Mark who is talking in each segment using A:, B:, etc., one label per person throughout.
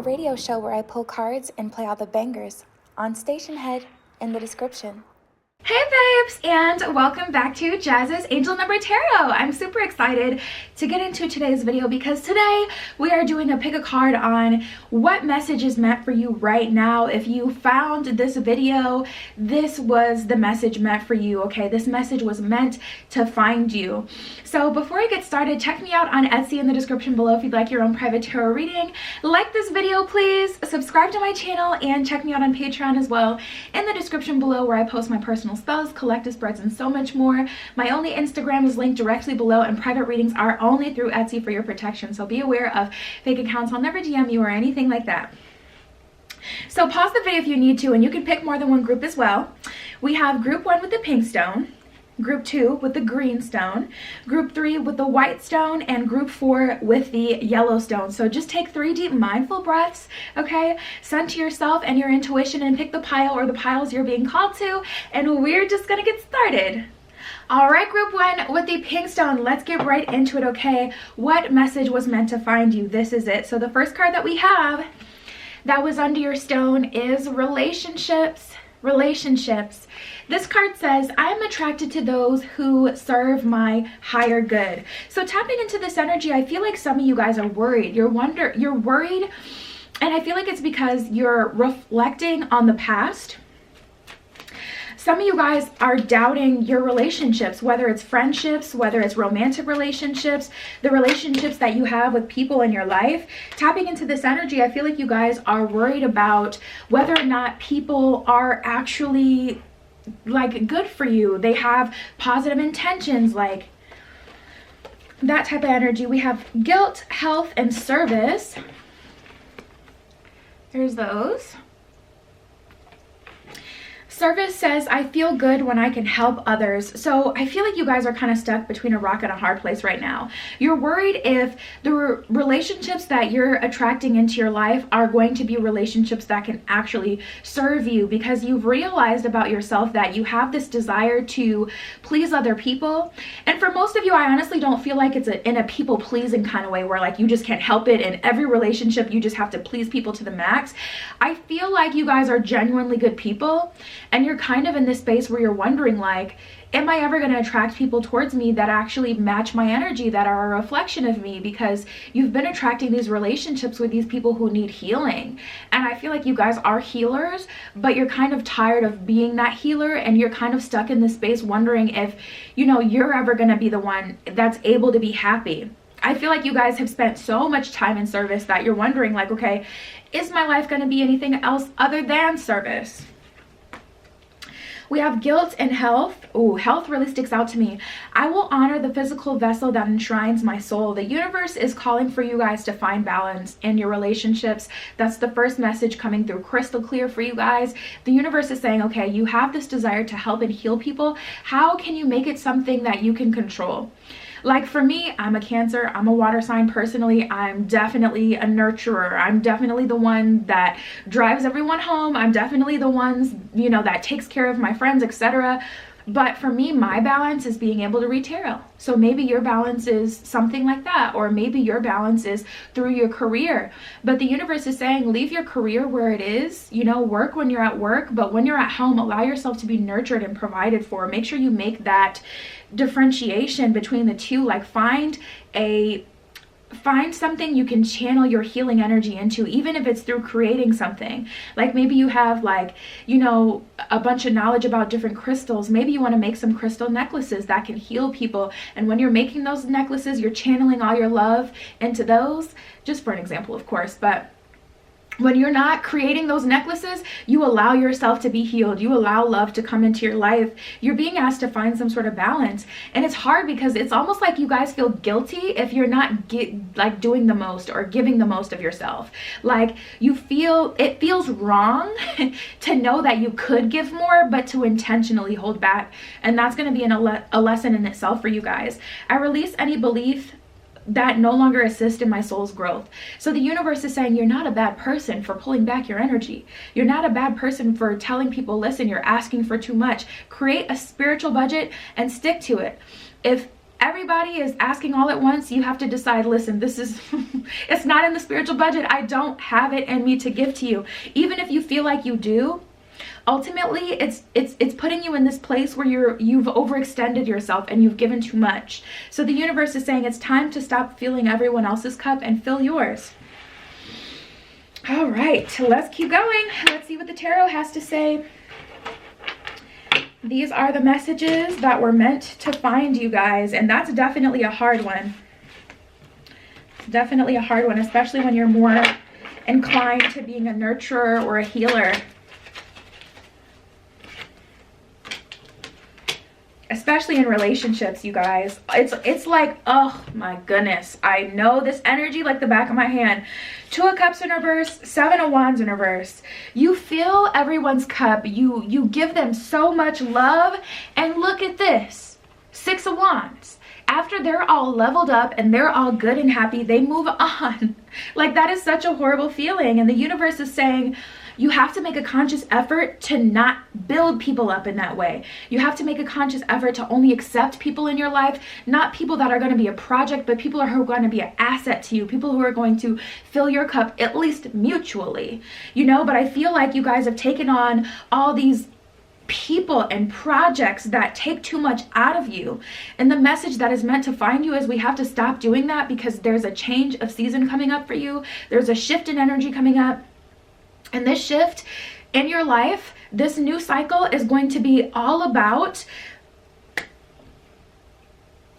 A: radio show where I pull cards and play all the bangers on Station Head in the description.
B: Hey babes, and welcome back to Jazz's Angel Number Tarot. I'm super excited to get into today's video because today we are doing a pick a card on what message is meant for you right now. If you found this video, this was the message meant for you, okay? This message was meant to find you. So before I get started, check me out on Etsy in the description below if you'd like your own private tarot reading. Like this video, please. Subscribe to my channel and check me out on Patreon as well in the description below where I post my personal spells, collective spreads, and so much more. My Only Instagram is linked directly below, and private readings are only through Etsy for your protection, so be aware of fake accounts. I'll never DM you or anything like that. So pause the video if you need to, and you can pick more than one group as well. We have group 1 with the pink stone, group 2 with the green stone, group 3 with the white stone, and group 4 with the yellow stone. So just take 3 deep mindful breaths, okay? Center yourself and your intuition and pick the pile or the piles you're being called to, and we're just gonna get started. All right, group 1 with the pink stone, let's get right into it, okay? What message was meant to find you? This is it. So the first card that we have that was under your stone is relationships. Relationships. This card says, I am attracted to those who serve my higher good. So tapping into this energy, I feel like some of you guys are worried. You're worried, and I feel like it's because you're reflecting on the past. Some of you guys are doubting your relationships, whether it's friendships, whether it's romantic relationships, the relationships that you have with people in your life. Tapping into this energy, I feel like you guys are worried about whether or not people are actually like good for you. They have positive intentions, like that type of energy. We have guilt, health, and service. There's those. Service says, I feel good when I can help others. So I feel like you guys are kind of stuck between a rock and a hard place right now. You're worried if the relationships that you're attracting into your life are going to be relationships that can actually serve you, because you've realized about yourself that you have this desire to please other people. And for most of you, I honestly don't feel like it's in a people-pleasing kind of way where like you just can't help it. In every relationship, you just have to please people to the max. I feel like you guys are genuinely good people. And you're kind of in this space where you're wondering, like, am I ever going to attract people towards me that actually match my energy, that are a reflection of me? Because you've been attracting these relationships with these people who need healing. And I feel like you guys are healers, but you're kind of tired of being that healer, and you're kind of stuck in this space wondering if, you know, you're ever going to be the one that's able to be happy. I feel like you guys have spent so much time in service that you're wondering, like, okay, is my life going to be anything else other than service? We have guilt and health. Ooh, health really sticks out to me. I will honor the physical vessel that enshrines my soul. The universe is calling for you guys to find balance in your relationships. That's the first message coming through crystal clear for you guys. The universe is saying, okay, you have this desire to help and heal people. How can you make it something that you can control? Like for me, I'm a Cancer, I'm a water sign personally. I'm definitely a nurturer. I'm definitely the one that drives everyone home. I'm definitely the ones, you know, that takes care of my friends, etc. But for me, my balance is being able to read tarot. So maybe your balance is something like that, or maybe your balance is through your career. But the universe is saying, leave your career where it is, you know, work when you're at work, but when you're at home, allow yourself to be nurtured and provided for. Make sure you make that differentiation between the two. Like find something you can channel your healing energy into, even if it's through creating something. Like maybe you have, like, you know, a bunch of knowledge about different crystals. Maybe you want to make some crystal necklaces that can heal people, and when you're making those necklaces, you're channeling all your love into those, just for an example, of course. But when you're not creating those necklaces, you allow yourself to be healed. You allow love to come into your life. You're being asked to find some sort of balance. And it's hard because it's almost like you guys feel guilty if you're not doing the most or giving the most of yourself. Like it feels wrong to know that you could give more, but to intentionally hold back. And that's going to be a lesson in itself for you guys. I release any belief that no longer assist in my soul's growth. So the universe is saying, you're not a bad person for pulling back your energy. You're not a bad person for telling people, listen, you're asking for too much. Create a spiritual budget and stick to it. If everybody is asking all at once, you have to decide, listen, this is it's not in the spiritual budget. I don't have it in me to give to you. Even if you feel like you do, ultimately it's putting you in this place where you've overextended yourself and you've given too much. So the universe is saying it's time to stop filling everyone else's cup and fill yours. All right, let's keep going. Let's see what the tarot has to say. These are the messages that were meant to find you guys, and that's definitely a hard one. Definitely a hard one, especially when you're more inclined to being a nurturer or a healer. Especially in relationships, you guys. It's like, oh my goodness, I know this energy like the back of my hand. 2 of Cups in reverse, 7 of Wands in reverse. You fill everyone's cup. You give them so much love, and look at this, 6 of Wands. After they're all leveled up and they're all good and happy, they move on. Like, that is such a horrible feeling, and the universe is saying, you have to make a conscious effort to not build people up in that way. You have to make a conscious effort to only accept people in your life, not people that are going to be a project, but people who are going to be an asset to you, people who are going to fill your cup, at least mutually, you know. But I feel like you guys have taken on all these people and projects that take too much out of you, and the message that is meant to find you is we have to stop doing that, because there's a change of season coming up for you. There's a shift in energy coming up. And this shift in your life, this new cycle is going to be all about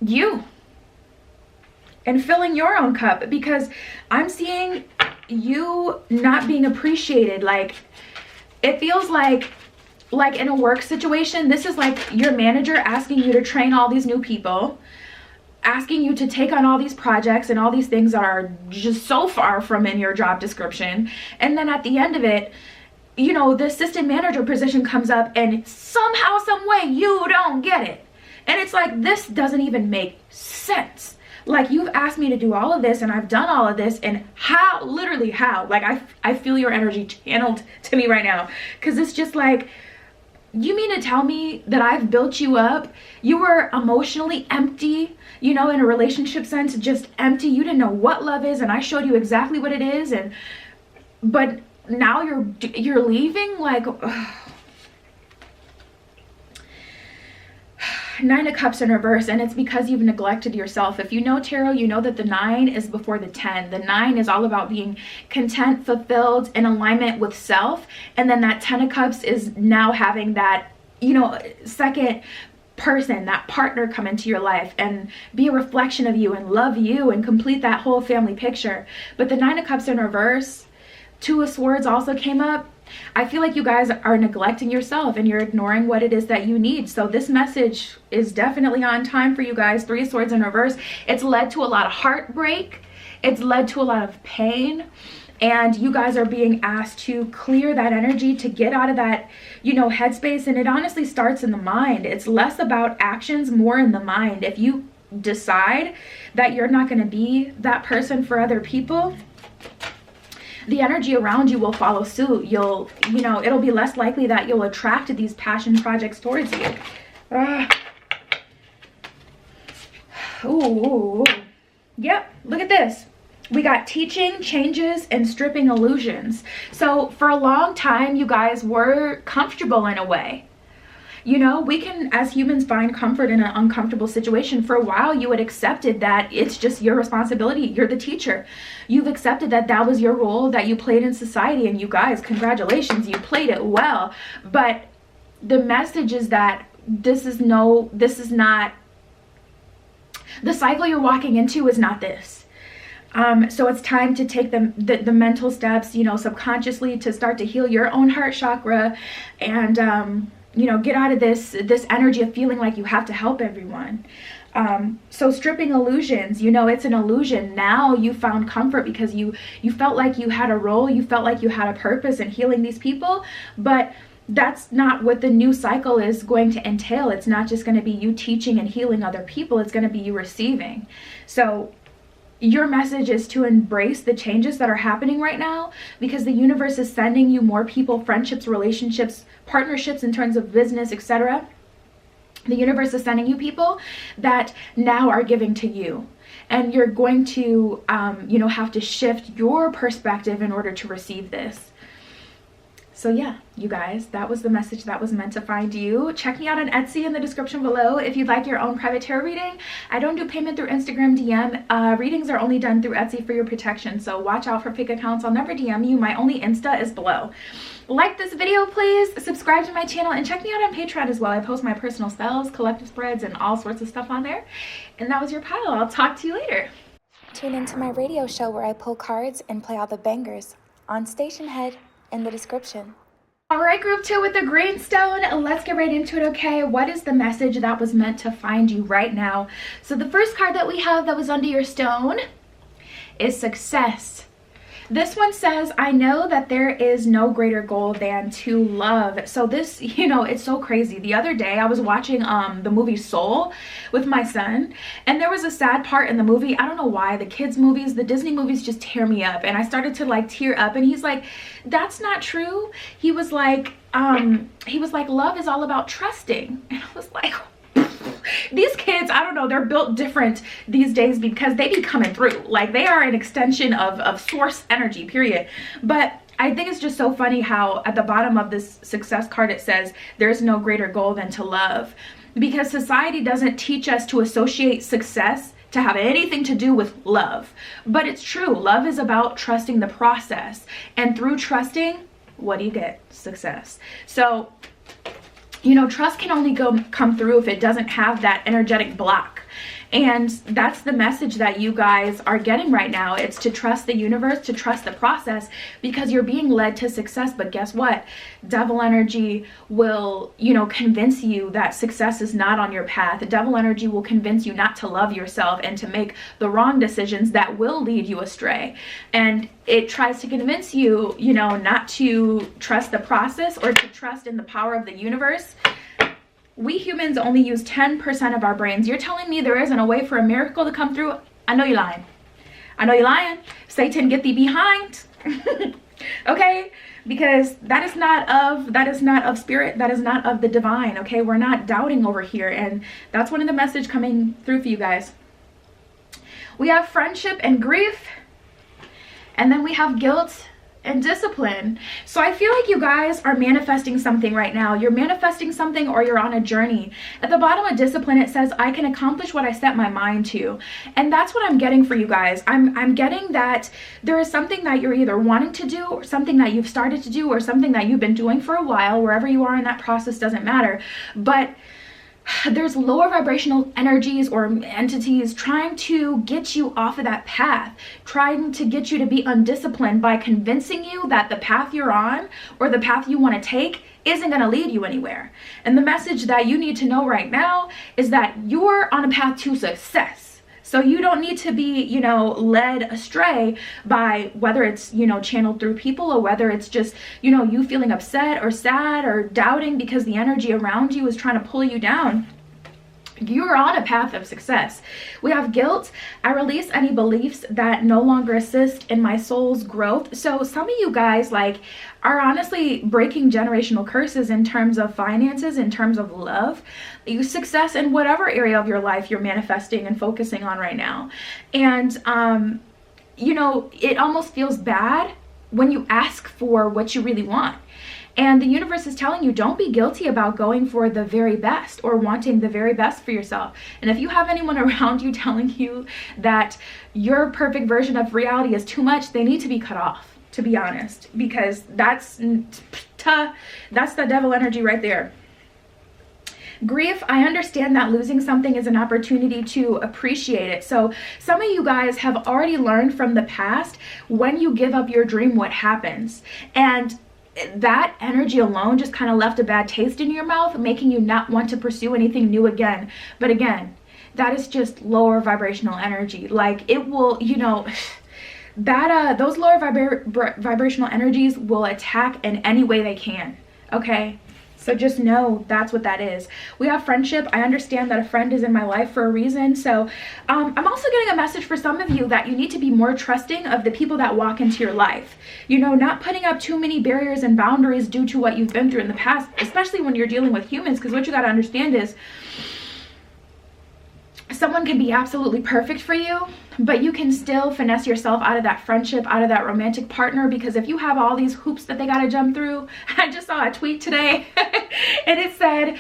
B: you and filling your own cup, because I'm seeing you not being appreciated. Like, it feels like in a work situation, this is like your manager asking you to train all these new people, asking you to take on all these projects and all these things that are just so far from in your job description. And then at the end of it, you know, the assistant manager position comes up and somehow, some way, you don't get it. And it's like, this doesn't even make sense. Like, you've asked me to do all of this and I've done all of this, and how, literally how? Like, I feel your energy channeled to me right now, because it's just like, you mean to tell me that I've built you up? You were emotionally empty, you know, in a relationship sense, just empty. You didn't know what love is, and I showed you exactly what it is. And but now you're leaving. Like, ugh. 9 of Cups in reverse, and it's because you've neglected yourself. If you know tarot, you know that the 9 is before the 10. The 9 is all about being content, fulfilled, in alignment with self. And then that 10 of Cups is now having that, you know, second person, that partner, come into your life and be a reflection of you and love you and complete that whole family picture. But the 9 of Cups in reverse, 2 of Swords also came up. I feel like you guys are neglecting yourself and you're ignoring what it is that you need. So this message is definitely on time for you guys. 3 of Swords in reverse. It's led to a lot of heartbreak. It's led to a lot of pain. And you guys are being asked to clear that energy, to get out of that, you know, headspace. And it honestly starts in the mind. It's less about actions, more in the mind. If you decide that you're not going to be that person for other people, the energy around you will follow suit. You know, it'll be less likely that you'll attract these passion projects towards you. Ooh. Yep, look at this. We got teaching, changes, and stripping illusions. So for a long time, you guys were comfortable in a way. You know, we can, as humans, find comfort in an uncomfortable situation. For a while, you had accepted that it's just your responsibility. You're the teacher. You've accepted that that was your role that you played in society. And you guys, congratulations, you played it well. But the message is that this is not, the cycle you're walking into is not this. So it's time to take the mental steps, you know, subconsciously, to start to heal your own heart chakra and, you know, get out of this energy of feeling like you have to help everyone. So stripping illusions, you know, it's an illusion. Now you found comfort because you felt like you had a role, you felt like you had a purpose in healing these people, but that's not what the new cycle is going to entail. It's not just going to be you teaching and healing other people. It's going to be you receiving. So your message is to embrace the changes that are happening right now, because the universe is sending you more people, friendships, relationships, partnerships in terms of business, etc., The universe is sending you people that now are giving to you. And you're going to, have to shift your perspective in order to receive this. So yeah, you guys, that was the message that was meant to find you. Check me out on Etsy in the description below if you'd like your own private tarot reading. I don't do payment through Instagram DM. Readings are only done through Etsy for your protection. So watch out for fake accounts. I'll never DM you. My only Insta is below. Like this video, please. Subscribe to my channel and check me out on Patreon as well. I post my personal spells, collective spreads, and all sorts of stuff on there. And that was your pile. I'll talk to you later.
A: Tune into my radio show where I pull cards and play all the bangers on Station Head in the description.
B: All right, group 2 with the green stone. Let's get right into it, okay? What is the message that was meant to find you right now? So the first card that we have that was under your stone is success. This one says, I know that there is no greater goal than to love. So this, it's so crazy. The other day I was watching the movie Soul with my son, and there was a sad part in the movie. I don't know why. The kids movies, the Disney movies just tear me up. And I started to like tear up, and he's like, that's not true. He was like, love is all about trusting. And I was like, these kids, I don't know, they're built different these days because they be coming through. Like, they are an extension of source energy, period. But I think it's just so funny how at the bottom of this success card it says there's no greater goal than to love, because society doesn't teach us to associate success to have anything to do with love. But it's true. Love is about trusting the process, and through trusting, what do you get? Success. So trust can only come through if it doesn't have that energetic block. And that's the message that you guys are getting right now. It's to trust the universe, to trust the process, because you're being led to success. But guess what? Devil energy will, convince you that success is not on your path. Devil energy will convince you not to love yourself and to make the wrong decisions that will lead you astray. And it tries to convince you, not to trust the process or to trust in the power of the universe. We humans only use 10% of our brains. You're telling me there isn't a way for a miracle to come through? I know you're lying. I know you're lying. Satan, get thee behind. Okay? Because that is not of spirit. That is not of the divine. Okay? We're not doubting over here. And that's one of the message coming through for you guys. We have friendship and grief. And then we have guilt and discipline. So I feel like you guys are manifesting something right now. You're manifesting something, or you're on a journey. At the bottom of discipline it says, I can accomplish what I set my mind to. And that's what I'm getting for you guys. I'm getting that there is something that you're either wanting to do, or something that you've started to do, or something that you've been doing for a while. Wherever you are in that process doesn't matter. But there's lower vibrational energies or entities trying to get you off of that path, trying to get you to be undisciplined by convincing you that the path you're on or the path you want to take isn't going to lead you anywhere. And the message that you need to know right now is that you're on a path to success. So you don't need to be, led astray by whether it's, channeled through people, or whether it's just, you feeling upset or sad or doubting because the energy around you is trying to pull you down. You're on a path of success. We have guilt. I release any beliefs that no longer assist in my soul's growth. So some of you guys are honestly breaking generational curses in terms of finances, in terms of love, success in whatever area of your life you're manifesting and focusing on right now. And, it almost feels bad when you ask for what you really want. And the universe is telling you, don't be guilty about going for the very best or wanting the very best for yourself. And if you have anyone around you telling you that your perfect version of reality is too much, they need to be cut off, to be honest, because that's the devil energy right there. Grief, I understand that losing something is an opportunity to appreciate it. So some of you guys have already learned from the past, when you give up your dream, what happens. And that energy alone just kind of left a bad taste in your mouth, making you not want to pursue anything new again. But again, that is just lower vibrational energy. It will, those lower vibrational energies will attack in any way they can. Okay? So just know that's what that is. We have friendship. I understand that a friend is in my life for a reason. So I'm also getting a message for some of you that you need to be more trusting of the people that walk into your life. You know, not putting up too many barriers and boundaries due to what you've been through in the past, especially when you're dealing with humans, because what you got to understand is someone can be absolutely perfect for you, but you can still finesse yourself out of that friendship, out of that romantic partner, because if you have all these hoops that they got to jump through. I just saw a tweet today and it said,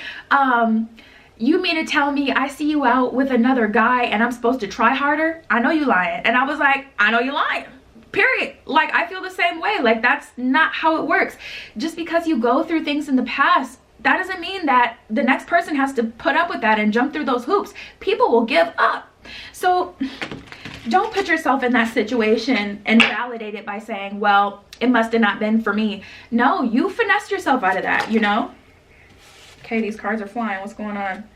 B: you mean to tell me I see you out with another guy and I'm supposed to try harder? I know you lying. And I was like, I know you lying. Period. Like, I feel the same way. Like, that's not how it works. Just because you go through things in the past, that doesn't mean that the next person has to put up with that and jump through those hoops. People will give up. So don't put yourself in that situation and validate it by saying, well, it must have not been for me. No, you finessed yourself out of that, you know? Okay, these cards are flying. What's going on?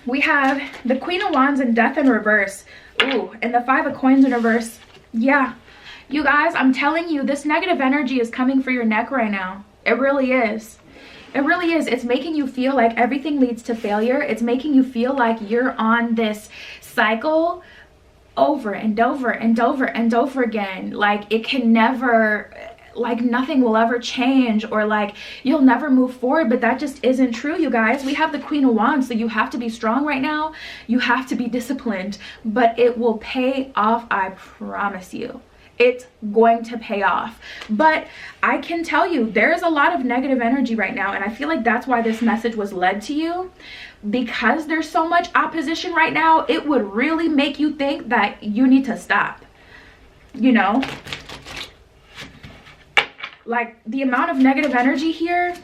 B: We have the Queen of Wands and Death in reverse. Ooh, and the Five of Coins in reverse. Yeah. You guys, I'm telling you, this negative energy is coming for your neck right now. It really is. It really is. It's making you feel like everything leads to failure. It's making you feel like you're on this cycle over and over and over and over again. Like, it can never, like, nothing will ever change, or like you'll never move forward. But that just isn't true, you guys. We have the Queen of Wands, so you have to be strong right now. You have to be disciplined, but it will pay off. I promise you. It's going to pay off. But I can tell you, there's a lot of negative energy right now, and I feel like that's why this message was led to you, because there's so much opposition right now. It would really make you think that you need to stop, you know? Like, the amount of negative energy here,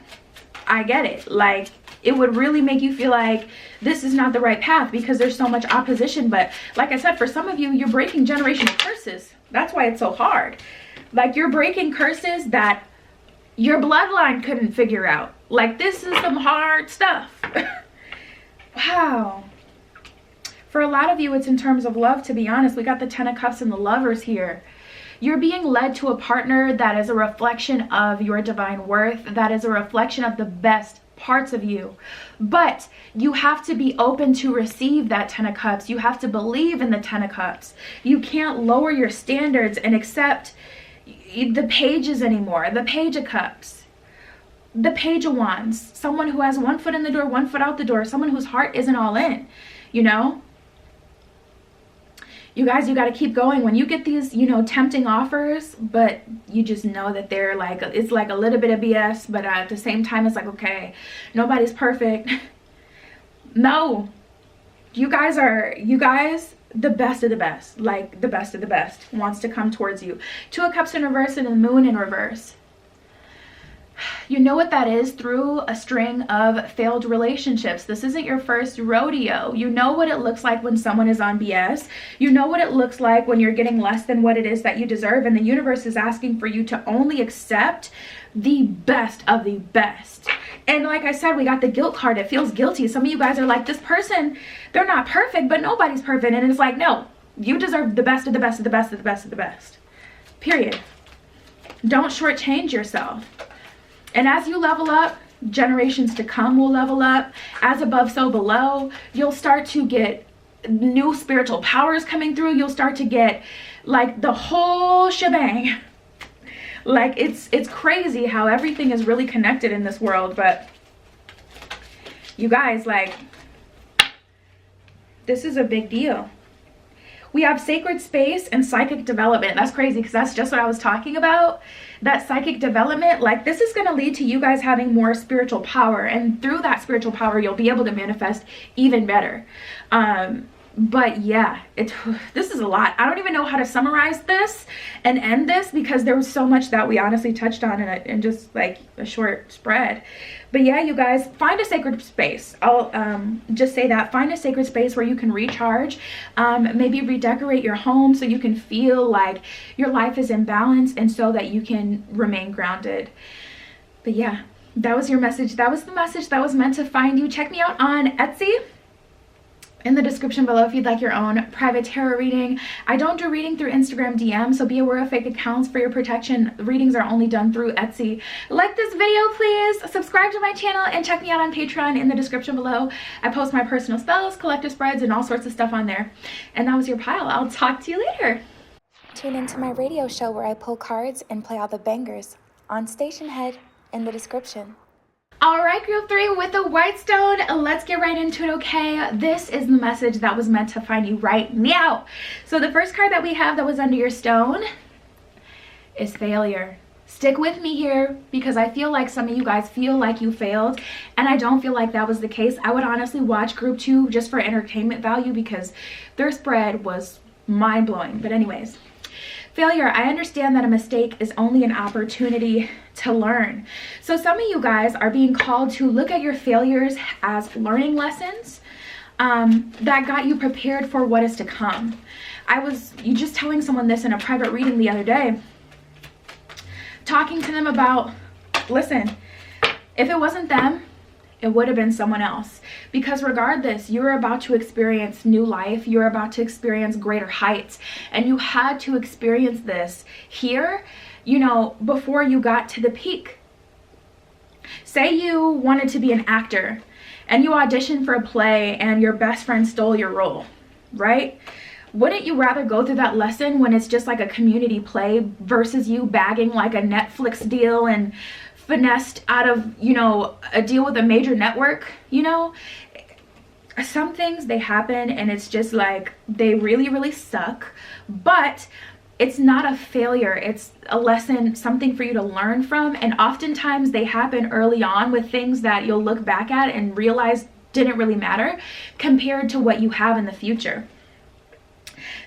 B: I get it. Like, it would really make you feel like this is not the right path because there's so much opposition. But like I said, for some of you, you're breaking generational curses. That's why it's so hard. Like, you're breaking curses that your bloodline couldn't figure out. Like, this is some hard stuff. Wow. For a lot of you, it's in terms of love, to be honest. We got the Ten of Cups and the Lovers here. You're being led to a partner that is a reflection of your divine worth, that is a reflection of the best parts of you. But you have to be open to receive that Ten of Cups. You have to believe in the Ten of Cups. You can't lower your standards and accept the pages anymore. The Page of Cups, the Page of Wands, someone who has one foot in the door, one foot out the door, someone whose heart isn't all in, you know? You guys, you got to keep going. When you get these, you know, tempting offers, but you just know that they're like, it's like a little bit of BS, but at the same time, it's like, okay, nobody's perfect. No, you guys, the best of the best, like the best of the best wants to come towards you. Two of Cups in reverse and the Moon in reverse. You know what that is through a string of failed relationships. This isn't your first rodeo. You know what it looks like when someone is on BS. You know what it looks like when you're getting less than what it is that you deserve. And the universe is asking for you to only accept the best of the best. And like I said, we got the guilt card. It feels guilty. Some of you guys are like, this person, they're not perfect, but nobody's perfect. And it's like, no, you deserve the best of the best of the best of the best of the best. Period. Don't shortchange yourself. And as you level up, generations to come will level up. As above, so below. You'll start to get new spiritual powers coming through. You'll start to get like the whole shebang. Like, it's crazy how everything is really connected in this world. But you guys, like, this is a big deal. We have sacred space and psychic development. That's crazy because that's just what I was talking about. That psychic development, like, this is going to lead to you guys having more spiritual power. And through that spiritual power, you'll be able to manifest even better. But yeah, this is a lot. I don't even know how to summarize this and end this because there was so much that we honestly touched on in just like a short spread. But yeah, you guys, find a sacred space. I'll just say that. Find a sacred space where you can recharge. Maybe redecorate your home so you can feel like your life is in balance and so that you can remain grounded. But yeah, that was your message. That was the message that was meant to find you. Check me out on Etsy. in the description below if you'd like your own private tarot reading. I don't do reading through Instagram DM, so be aware of fake accounts for your protection. Readings are only done through Etsy. Like this video, please. Subscribe to my channel and check me out on Patreon in the description below. I post my personal spells, collective spreads, and all sorts of stuff on there. And that was your pile. I'll talk to you later.
A: Tune into my radio show where I pull cards and play all the bangers on Station Head in the description.
B: All right, group 3 with the white stone. Let's get right into it, okay? This is the message that was meant to find you right now. So the first card that we have that was under your stone is failure. Stick with me here because I feel like some of you guys feel like you failed, and I don't feel like that was the case. I would honestly watch group 2 just for entertainment value because their spread was mind-blowing. But anyways, failure. I understand that a mistake is only an opportunity to learn. So some of you guys are being called to look at your failures as learning lessons that got you prepared for what is to come. I was just telling someone this in a private reading the other day, talking to them about, listen, if it wasn't them, it would have been someone else, because regardless, you're about to experience new life, you're about to experience greater heights, and you had to experience this here, you know, before you got to the peak. Say you wanted to be an actor and you auditioned for a play and your best friend stole your role, right? Wouldn't you rather go through that lesson when it's just like a community play versus you bagging like a Netflix deal and finessed out of, you know, a deal with a major network? You know, some things, they happen and it's just like they really suck, but it's not a failure. It's a lesson, something for you to learn from. And oftentimes they happen early on with things that you'll look back at and realize didn't really matter compared to what you have in the future.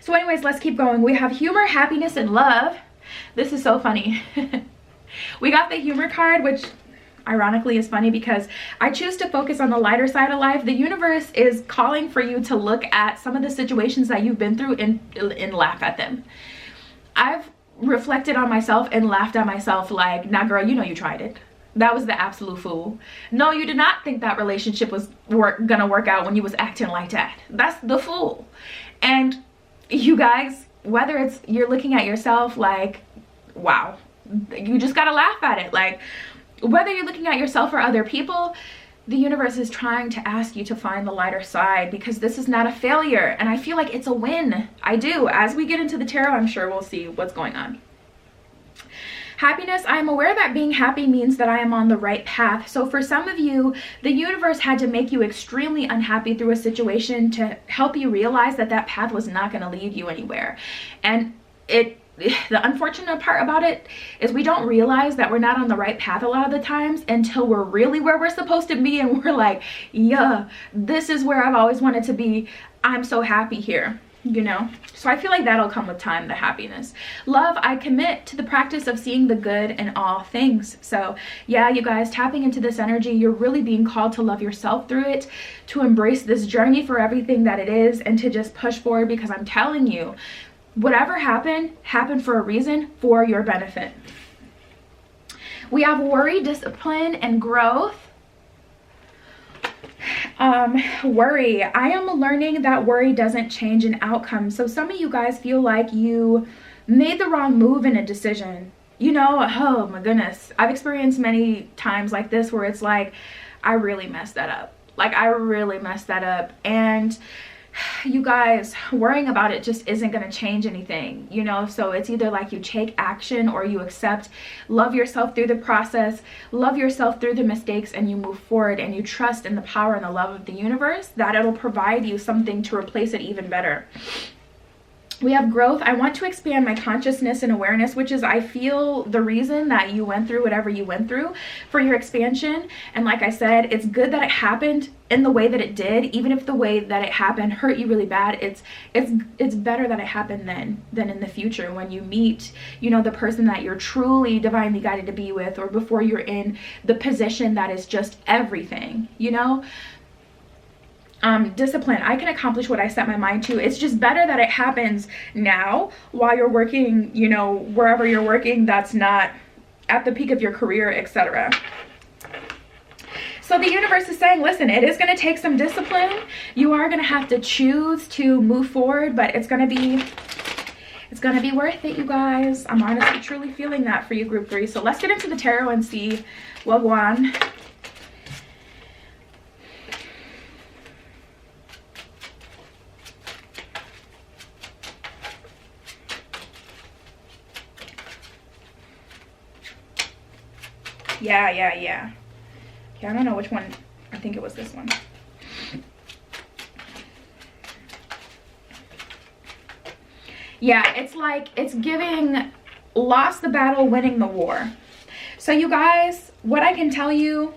B: So anyways, let's keep going. We have humor, happiness, and love. This is so funny. We got the humor card, which ironically is funny because I choose to focus on the lighter side of life. The universe is calling for you to look at some of the situations that you've been through and laugh at them. I've reflected on myself and laughed at myself like, nah girl, you know you tried it. That was the absolute fool. No, you did not think that relationship was gonna work out when you was acting like that. That's the fool. And you guys, whether it's you're looking at yourself like, wow, you just gotta laugh at it. Like, whether you're looking at yourself or other people, the universe is trying to ask you to find the lighter side because this is not a failure. And I feel like it's a win. I do. As we get into the tarot, I'm sure we'll see what's going on. Happiness. I am aware that being happy means that I am on the right path. So for some of you, the universe had to make you extremely unhappy through a situation to help you realize that that path was not going to lead you anywhere. And the unfortunate part about it is we don't realize that we're not on the right path a lot of the times until we're really where we're supposed to be and we're like, yeah, this is where I've always wanted to be. I'm so happy here, you know? So I feel like that'll come with time, the happiness. Love, I commit to the practice of seeing the good in all things. So yeah, you guys, tapping into this energy, you're really being called to love yourself through it, to embrace this journey for everything that it is, and to just push forward, because I'm telling you, whatever happened for a reason, for your benefit. We have worry, discipline, and growth. Worry. I am learning that worry doesn't change an outcome. So some of you guys feel like you made the wrong move in a decision. You know, oh my goodness. I've experienced many times like this where it's like, I really messed that up. Like, I really messed that up. And you guys, worrying about it just isn't going to change anything, you know? So it's either like you take action or you accept, love yourself through the process, love yourself through the mistakes, and you move forward and you trust in the power and the love of the universe that it'll provide you something to replace it even better. We have growth. I want to expand my consciousness and awareness, which is, I feel, the reason that you went through whatever you went through for your expansion. And like I said, it's good that it happened in the way that it did, even if the way that it happened hurt you really bad. It's better that it happened then than in the future when you meet, you know, the person that you're truly divinely guided to be with, or before you're in the position that is just everything, you know? Discipline. I can accomplish what I set my mind to. It's just better that it happens now while you're working, you know, wherever you're working that's not at the peak of your career, etc. So the universe is saying, listen, it is going to take some discipline. You are going to have to choose to move forward, but it's going to be worth it, you guys. I'm honestly truly feeling that for you, group 3. So let's get into the tarot and see what goes on. Yeah. I don't know which one. I think it was this one. Yeah, it's like it's giving lost the battle, winning the war. So you guys, what I can tell you,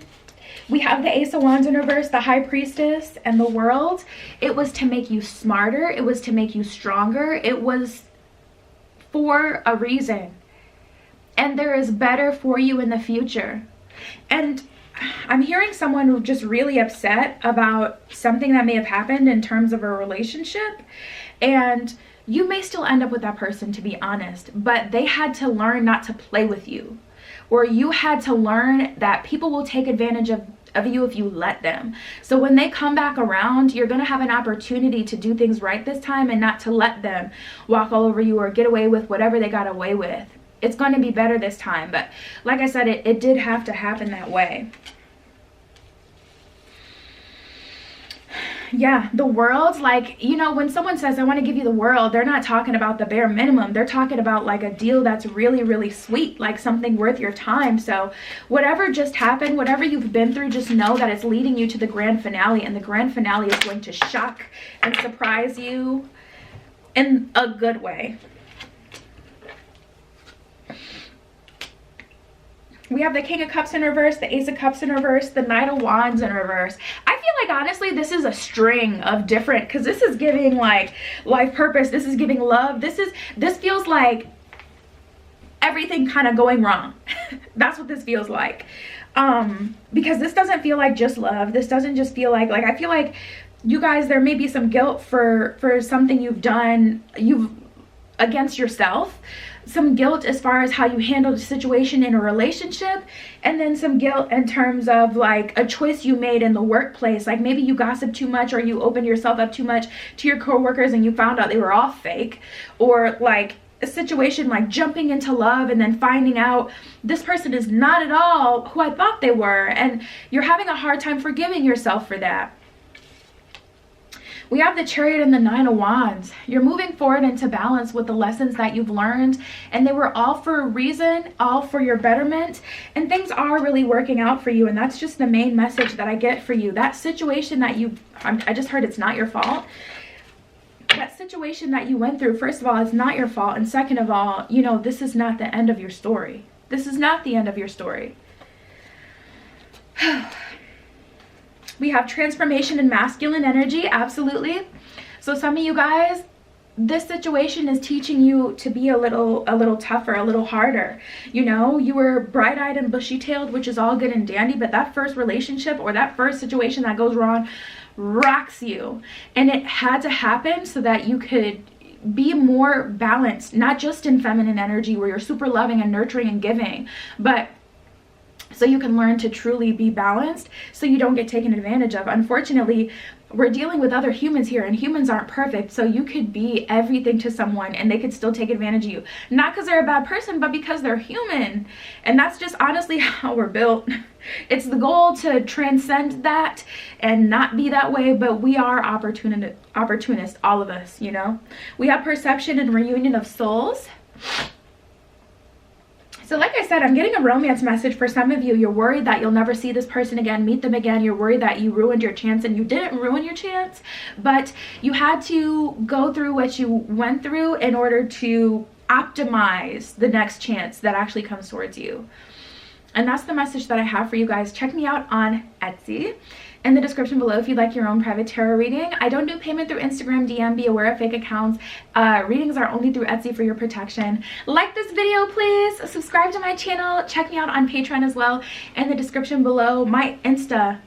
B: we have the Ace of Wands in reverse, the High Priestess, and the World. It was to make you smarter. It was to make you stronger. It was for a reason. And there is better for you in the future. And I'm hearing someone who's just really upset about something that may have happened in terms of a relationship. And you may still end up with that person, to be honest, but they had to learn not to play with you. Or you had to learn that people will take advantage of you if you let them. So when they come back around, you're going to have an opportunity to do things right this time and not to let them walk all over you or get away with whatever they got away with. It's going to be better this time. But like I said, it did have to happen that way. Yeah, the world, like, you know, when someone says, I want to give you the world, they're not talking about the bare minimum. They're talking about like a deal that's really, really sweet, like something worth your time. So whatever just happened, whatever you've been through, just know that it's leading you to the grand finale. And the grand finale is going to shock and surprise you in a good way. We have the King of Cups in reverse, the Ace of Cups in reverse, the Knight of Wands in reverse. I feel like, honestly, this is a string of different, because this is giving like life purpose. This is giving love. This feels like everything kind of going wrong. That's what this feels like. Because this doesn't feel like just love. This doesn't just feel like I feel like you guys, there may be some guilt for something you've done, against yourself. Some guilt as far as how you handled a situation in a relationship, and then some guilt in terms of like a choice you made in the workplace. Like maybe you gossiped too much, or you opened yourself up too much to your coworkers and you found out they were all fake, or like a situation like jumping into love and then finding out this person is not at all who I thought they were, and you're having a hard time forgiving yourself for that. We have the Chariot and the Nine of Wands. You're moving forward into balance with the lessons that you've learned, and they were all for a reason, all for your betterment, and things are really working out for you. And that's just the main message that I get for you. That situation that I just heard, it's not your fault. That situation that you went through, first of all, it's not your fault, and second of all, you know, this is not the end of your story. This is not the end of your story. We have transformation in masculine energy, absolutely. So some of you guys, this situation is teaching you to be a little tougher, a little harder. You know, you were bright-eyed and bushy-tailed, which is all good and dandy, but that first relationship or that first situation that goes wrong rocks you. And it had to happen so that you could be more balanced, not just in feminine energy where you're super loving and nurturing and giving, but so you can learn to truly be balanced so you don't get taken advantage of. Unfortunately, we're dealing with other humans here, and humans aren't perfect. So you could be everything to someone and they could still take advantage of you. Not because they're a bad person, but because they're human. And that's just honestly how we're built. It's the goal to transcend that and not be that way, but we are opportunists, all of us, you know. We have perception and reunion of souls. So like I said, I'm getting a romance message for some of you. You're worried that you'll never see this person again, meet them again. You're worried that you ruined your chance, and you didn't ruin your chance, but you had to go through what you went through in order to optimize the next chance that actually comes towards you. And that's the message that I have for you guys. Check me out on Etsy. In the description below if you'd like your own private tarot reading. I don't do payment through Instagram DM. Be aware of fake accounts. Readings are only through Etsy for your protection. Like this video, please. Subscribe to my channel. Check me out on Patreon as well. In the description below, my Insta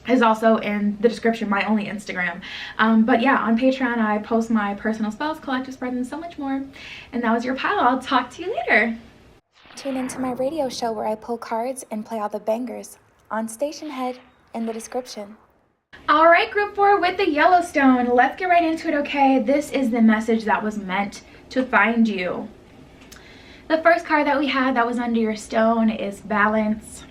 B: is also in the description, my only Instagram. But yeah, on Patreon, I post my personal spells, collective spreads, and so much more. And that was your pile. I'll talk to you later.
A: Tune into my radio show where I pull cards and play all the bangers on Station Head in the description.
B: All right, group 4 with the Yellowstone. Let's get right into it, okay? This is the message that was meant to find you. The first card that we had that was under your stone is Balance.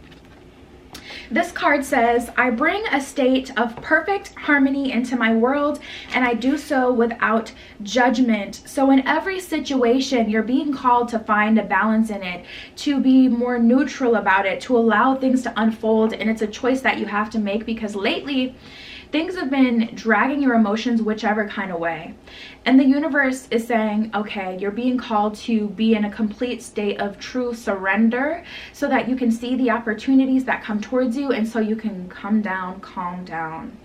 B: This card says, I bring a state of perfect harmony into my world, and I do so without judgment. So in every situation, you're being called to find a balance in it, to be more neutral about it, to allow things to unfold. And it's a choice that you have to make, because lately things have been dragging your emotions whichever kind of way. And the universe is saying, okay, you're being called to be in a complete state of true surrender so that you can see the opportunities that come towards you, and so you can calm down.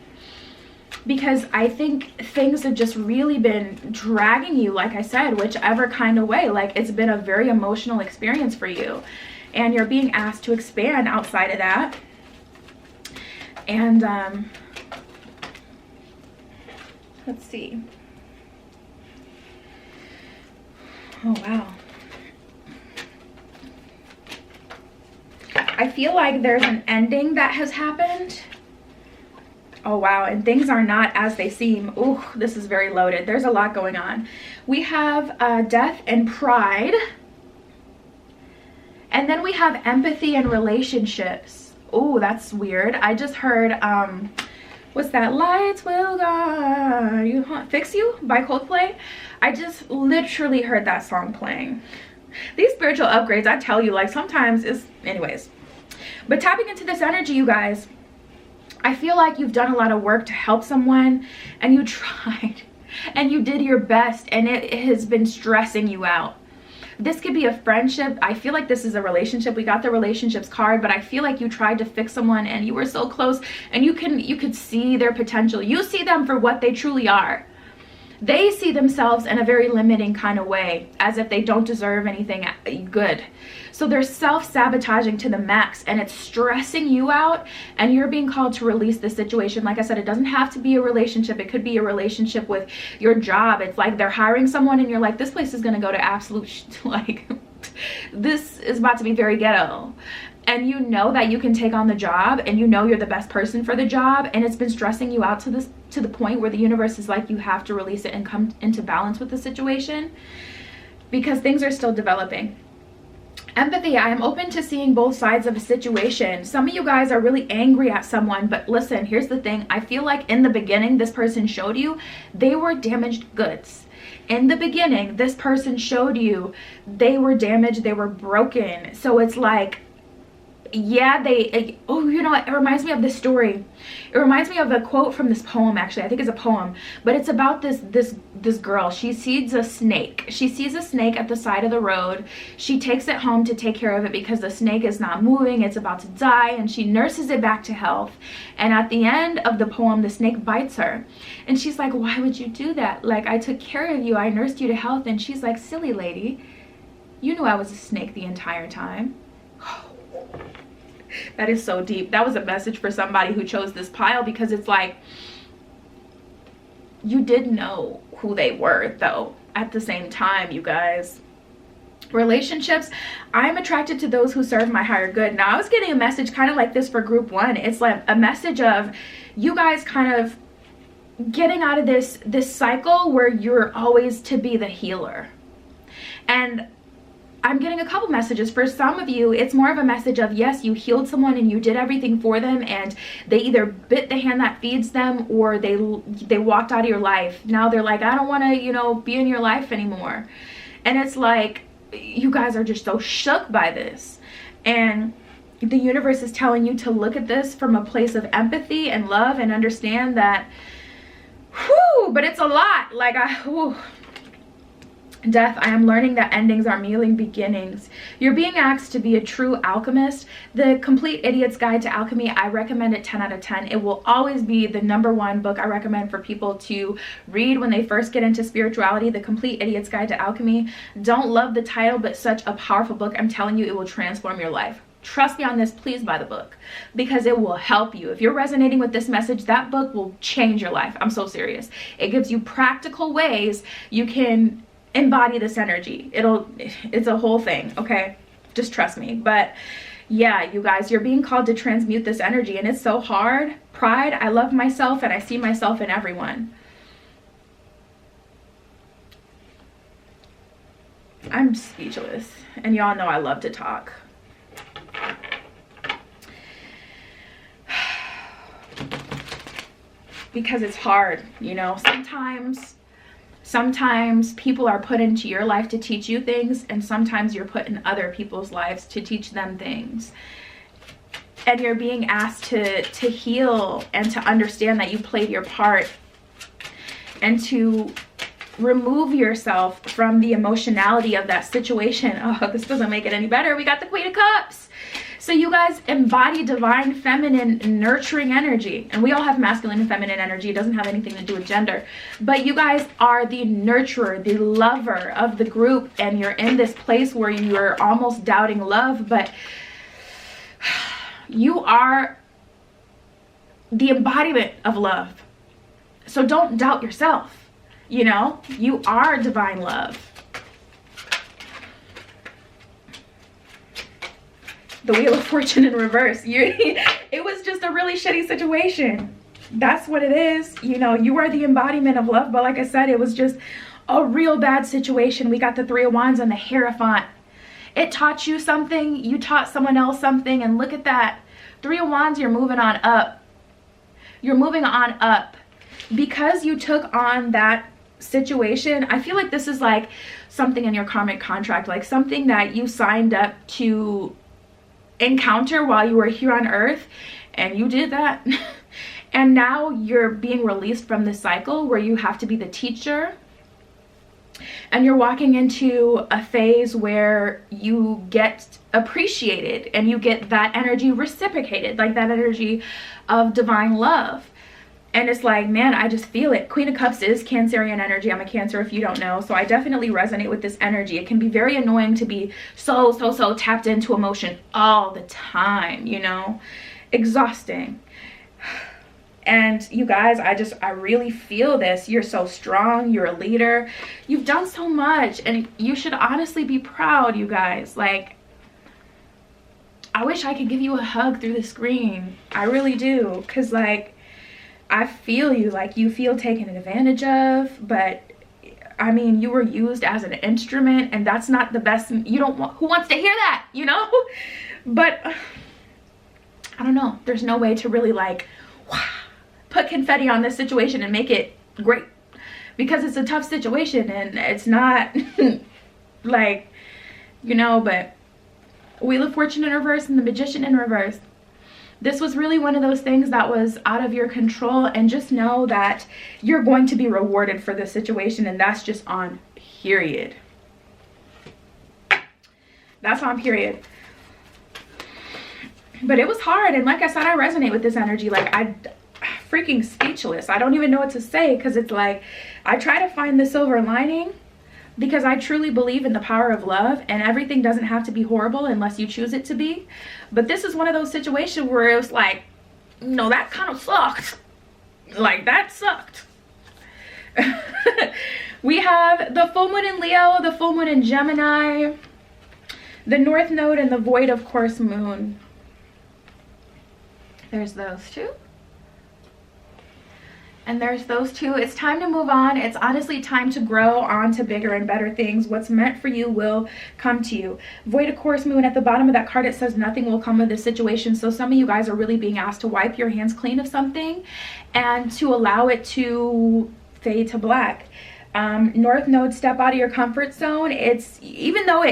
B: Because I think things have just really been dragging you, like I said, whichever kind of way. Like, it's been a very emotional experience for you. And you're being asked to expand outside of that. And, let's see. Oh, wow. I feel like there's an ending that has happened. Oh, wow. And things are not as they seem. Ooh, this is very loaded. There's a lot going on. We have death and pride. And then we have empathy and relationships. Oh, that's weird. I just heard, what's that? Lights will guide you, Fix You by Coldplay. I just literally heard that song playing. These spiritual upgrades, I tell you, like, sometimes is, anyways. But tapping into this energy, you guys, I feel like you've done a lot of work to help someone, and you tried and you did your best, and it has been stressing you out. This could be a friendship. I feel like this is a relationship. We got the relationships card, but I feel like you tried to fix someone and you were so close, and you could see their potential. You see them for what they truly are. They see themselves in a very limiting kind of way, as if they don't deserve anything good. So they're self-sabotaging to the max, and it's stressing you out, and you're being called to release this situation. Like I said, it doesn't have to be a relationship. It could be a relationship with your job. It's like they're hiring someone and you're like, this place is going to go to absolute like this is about to be very ghetto. And you know that you can take on the job, and you know you're the best person for the job, and it's been stressing you out to the point where the universe is like, you have to release it and come into balance with the situation, because things are still developing. Empathy, I am open to seeing both sides of a situation. Some of you guys are really angry at someone, but listen, here's the thing. I feel like in the beginning, this person showed you they were damaged goods. In the beginning, this person showed you they were damaged, they were broken. So it's like, yeah, oh, you know what, it reminds me of this story. It reminds me of a quote from this poem. Actually, I think it's a poem, but it's about this girl. She sees a snake. She sees a snake at the side of the road. She takes it home to take care of it because the snake is not moving, it's about to die, and she nurses it back to health. And at the end of the poem, the snake bites her, and she's like, why would you do that? Like, I took care of you, I nursed you to health. And she's like, silly lady, you knew I was a snake the entire time. That is so deep. That was a message for somebody who chose this pile, because it's like, you did know who they were though at the same time, you guys. Relationships, I'm attracted to those who serve my higher good. Now, I was getting a message kind of like this for group 1. It's like a message of you guys kind of getting out of this cycle where you're always to be the healer. And I'm getting a couple messages. For some of you, it's more of a message of, yes, you healed someone and you did everything for them, and they either bit the hand that feeds them, or they walked out of your life. Now they're like, I don't want to, you know, be in your life anymore. And it's like, you guys are just so shook by this. And the universe is telling you to look at this from a place of empathy and love, and understand that, whew, but it's a lot. Like, Death, I am learning that endings are merely beginnings. You're being asked to be a true alchemist. The Complete Idiot's Guide to Alchemy, I recommend it 10 out of 10. It will always be the #1 book I recommend for people to read when they first get into spirituality. The Complete Idiot's Guide to Alchemy. Don't love the title, but such a powerful book. I'm telling you, it will transform your life. Trust me on this, please buy the book, because it will help you. If you're resonating with this message, that book will change your life. I'm so serious. It gives you practical ways you can embody this energy. It's a whole thing, okay? Just trust me. But yeah, you guys, you're being called to transmute this energy, and it's so hard. Pride, I love myself and I see myself in everyone. I'm speechless, and y'all know I love to talk. Because it's hard, you know. Sometimes people are put into your life to teach you things, and sometimes you're put in other people's lives to teach them things. And you're being asked to heal and to understand that you played your part, and to remove yourself from the emotionality of that situation. Oh, this doesn't make it any better. We got the Queen of Cups. So you guys embody divine feminine nurturing energy, and we all have masculine and feminine energy. It doesn't have anything to do with gender, but you guys are the nurturer, the lover of the group, and you're in this place where you're almost doubting love, but you are the embodiment of love. So don't doubt yourself. You know, you are divine love. The Wheel of Fortune in reverse. It was just a really shitty situation. That's what it is. You know, you are the embodiment of love, but like I said, it was just a real bad situation. We got the Three of Wands and the Hierophant. It taught you something, you taught someone else something, and look at that. Three of Wands, you're moving on up. You're moving on up. Because you took on that situation, I feel like this is like something in your karmic contract, like something that you signed up to encounter while you were here on earth, and you did that. And now you're being released from this cycle where you have to be the teacher, and you're walking into a phase where you get appreciated and you get that energy reciprocated, like that energy of divine love. And it's like, man, I just feel it. Queen of Cups is Cancerian energy. I'm a Cancer if you don't know. So I definitely resonate with this energy. It can be very annoying to be so tapped into emotion all the time, you know? Exhausting. And you guys, I really feel this. You're so strong. You're a leader. You've done so much. And you should honestly be proud, you guys. Like, I wish I could give you a hug through the screen. I really do. Because, like, I feel you, like you feel taken advantage of, but I mean, you were used as an instrument, and that's not the best. You don't want, who wants to hear that, you know? But I don't know, there's no way to really like put confetti on this situation and make it great, because it's a tough situation and it's not like, you know. But Wheel of Fortune in reverse and the Magician in reverse. This was really one of those things that was out of your control, and just know that you're going to be rewarded for this situation, and that's just on period. That's on period. But it was hard, and like I said, I resonate with this energy. Like, I freaking speechless. I don't even know what to say, because it's like I try to find the silver lining, because I truly believe in the power of love, and everything doesn't have to be horrible unless you choose it to be. But this is one of those situations where it was like, no, that kind of sucked. Like, that sucked. We have the full moon in Leo, the full moon in Gemini, the North Node, and the void of course moon. There's those two. And there's those two. It's time to move on. It's honestly time to grow on to bigger and better things. What's meant for you will come to you. Void of course moon, at the bottom of that card, it says nothing will come of this situation. So some of you guys are really being asked to wipe your hands clean of something and to allow it to fade to black. North Node, step out of your comfort zone. It's, even though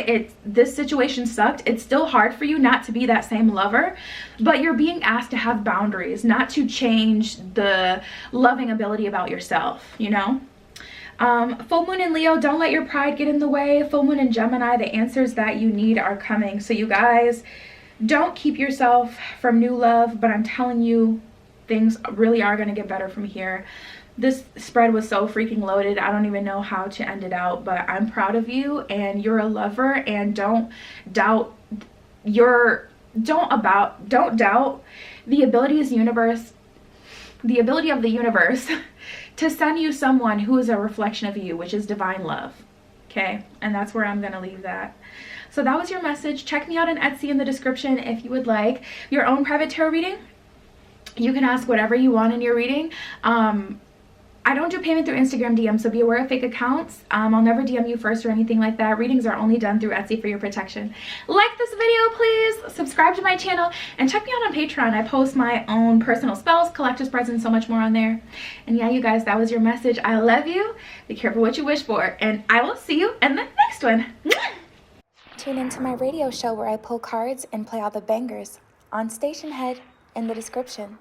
B: this situation sucked, it's still hard for you not to be that same lover, but you're being asked to have boundaries, not to change the loving ability about yourself, you know? Full moon in Leo, don't let your pride get in the way. Full moon in Gemini, the answers that you need are coming. So you guys, don't keep yourself from new love, but I'm telling you, things really are going to get better from here. This spread was so freaking loaded. I don't even know how to end it out, but I'm proud of you, and you're a lover, and don't doubt the ability of the universe to send you someone who is a reflection of you, which is divine love. okay? And that's where I'm gonna leave that. So that was your message. Check me out on Etsy in the description if you would like your own private tarot reading. You can ask whatever you want in your reading. I don't do payment through Instagram DM, so be aware of fake accounts. I'll never DM you first or anything like that. Readings are only done through Etsy for your protection. Like this video, please. Subscribe to my channel and check me out on Patreon. I post my own personal spells, collector's spreads, and so much more on there. And yeah, you guys, that was your message. I love you. Be careful what you wish for, and I will see you in the next one.
A: Tune into my radio show where I pull cards and play all the bangers on Station Head in the description.